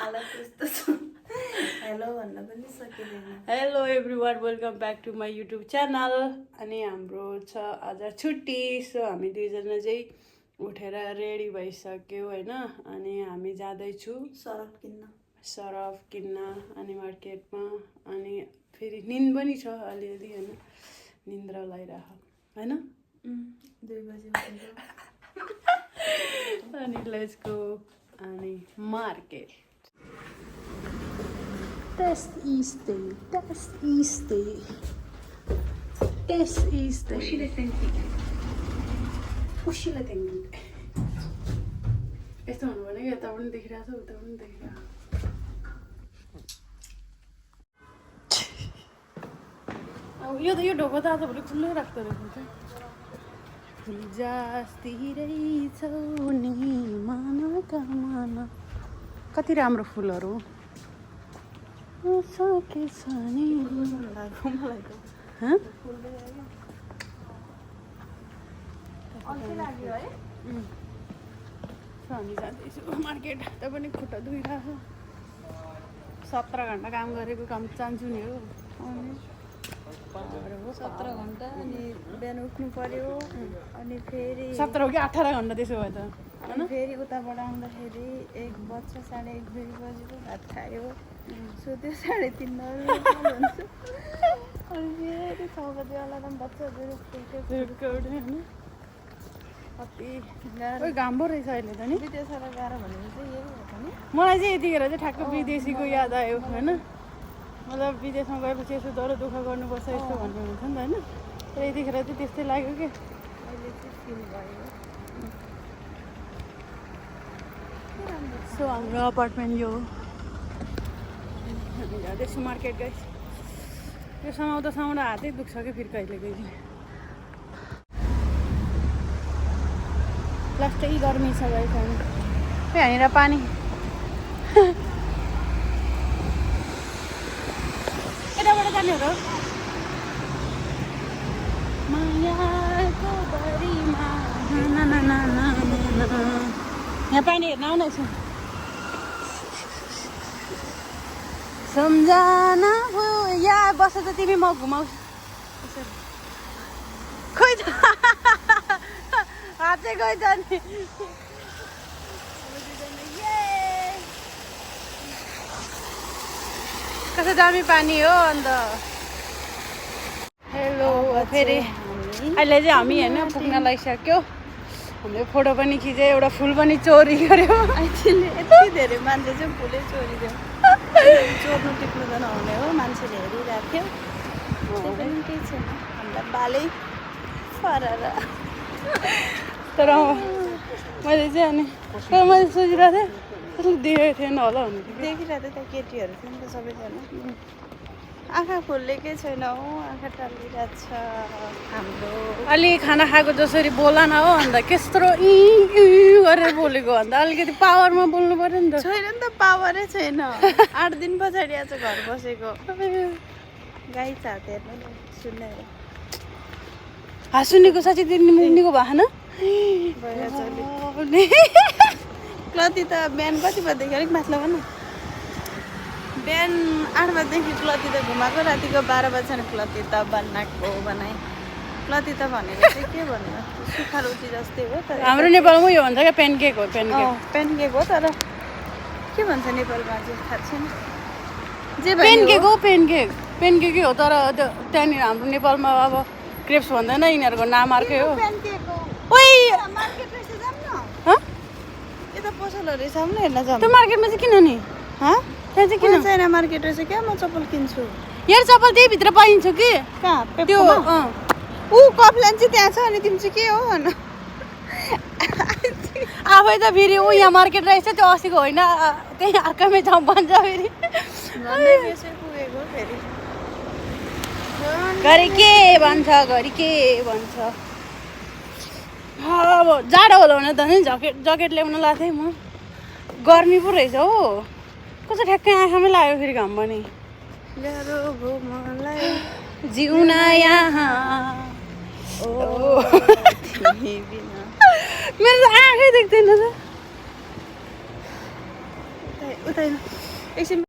Hello everyone welcome back to my YouTube channel. अनि हाम्रो छ आज छुट्टी, सो हामी दुईजना चाहिँ उठेर रेडी भइसक्यौँ होइन। अनि हामी जाँदैछु सरफ किन्न अनि मार्केटमा। अनि फेरि निन्द पनि छ अलिअलि होइन, निन्द्रा लगाइरह होइन। 2 बजे अनि लेट्स गो अनि मार्केट। This is the उसीले त्यहाँदेखि यस्तो हुनु भने यता पनि देखिरहेको छ उता पनि देखिरहेको। अब यो ढोको त आजभोलि खुल्लै राख्दो रहेछ। जस्तिरै छौ नि मनका मन, कति राम्रो फुलहरू सकेछ नि मलाई त। हामी जाँदैछु मार्केट। त्यहाँ पनि खुट्टा धोइरहेको छ। 17 घन्टा काम गरेको काम चाहन्छु नि हो। 17 घन्टा अनि बिहान उठ्नु पर्यो अनि फेरि 17 हो कि 18 घन्टा त्यसो भए त अनि फेरि उताबाट आउँदाखेरि 1 बज्छ, 1:30 बजेको भात खायो, सुत्यो 3:30 हुन्छ। अनि फेरि 6 बजे अलार्म बज्छ, कति गाह्रो घाम पो रहेछ अहिले त नि। विदेशबाट गाह्रो भनेको चाहिँ यही हो नि। मलाई चाहिँ यतिखेर चाहिँ ठ्याक्क विदेशीको याद आयो होइन। मतलब विदेशमा गएपछि यसो दह्रो दुःख गर्नुपर्छ यस्तो भन्ने हुन्छ नि त होइन। तर यतिखेर चाहिँ त्यस्तै लाग्यो कि अहिले चाहिँ फिल भयो। सो हाम्रो अपार्टमेन्ट यो हामी जाँदैछु मार्केट गाइस। यो समाउँदा हातै दुख्छ कि फेरि कहिले कहिले। लास्टै गर्मी छ गाइस। यहाँनिर पानी यताबाट जाने हो र मायाको बरीमा यहाँ पानी हेर्न आउन यसो। सम्झना हो यहाँ बस त तिमी, म घुमाउँछु खोइ त हात चाहिँ गइ जाने। कस्तो दामी पानी हो। अन्त हेलो फेरि अहिले चाहिँ हामी होइन पुग्न लागिसक्यो। हामीले फोटो पनि खिच्यो, एउटा फुल पनि चोरी गर्यो। अहिले यति धेरै मान्छे चाहिँ फुलै चोरिदियो। चोर्नु टिप्नु त नहुने हो, मान्छेले हेरिरहेको थियो। त्यही पनि केही छैन, हामीलाई बालै फरार। तर मैले चाहिँ अनि मैले सोचिरहेको थिएँ त्यसले देखेको थिएन होला भने देखिरहेको थियो त केटीहरू थियो नि त सबैजना। आँखा खोलेकै छैन हो, आँखा टालिरहेको छ हाम्रो। अलि खाना खाएको जसरी बोला न हो। अन्त कस्तो इ गरेर बोलेको अन्त अलिकति पावरमा बोल्नु पऱ्यो नि त। छैन नि त, पावरै छैन। 8 दिन पछाडि आज घर बसेको। गाई चात हेर्नु न, सुन्ने हाँसुनीको साँच्चै निको भएन। क्लती त बिहान कति बजीदेखि अलिक माथि भन। बिहान 8 बजीदेखि क्लती त घुमाएको, रातिको 12 बजीसम्म क्लती त बनाएको बनाएँ। क्लती त भनेको चाहिँ के भन्नु, सुक्खा रोटी जस्तै हो। तर हाम्रो नेपालमा यो भन्छ क्या पेनकेक हो। पेनकेक हो, तर के भन्छ नेपालमा चाहिँ थाहा छैन। जे पेनकेक हो, पेनकेकै हो। तर त्यहाँनिर हाम्रो नेपालमा अब क्रेप्स भन्दैन, यिनीहरूको नाम अर्कै हो। ओइ यता पसलहरू रहेछ पनि हेर्न जाऊँ। त्यो मार्केटमा चाहिँ किन नि त्यहाँ चाहिँ किन चाइना मार्केट रहेछ क्या। म चप्पल किन्छु। यार चप्पल त्यही भित्र पाइन्छ कि कहाँ त्यो कफलान चाहिँ त्यहाँ छ। अनि तिमी चाहिँ के हो भन। आफै त फेरि यहाँ मार्केट रहेछ त्यो अस्तिको होइन, त्यही अर्कैमै ठाउँ भन्छ फेरि। पुगेको फेरि घरि के भन्छ अब जाडो होला भने त नि ज्याकेट ल्याउन लाएको थिएँ म। गर्मी पो रहेछ हो, कस्तो ठ्याक्कै आँखामै लाग्यो फेरि घाम पनि। जिउन यहाँ मेरो त आँखै देख्दैन त। उता हेर्नु एकछिन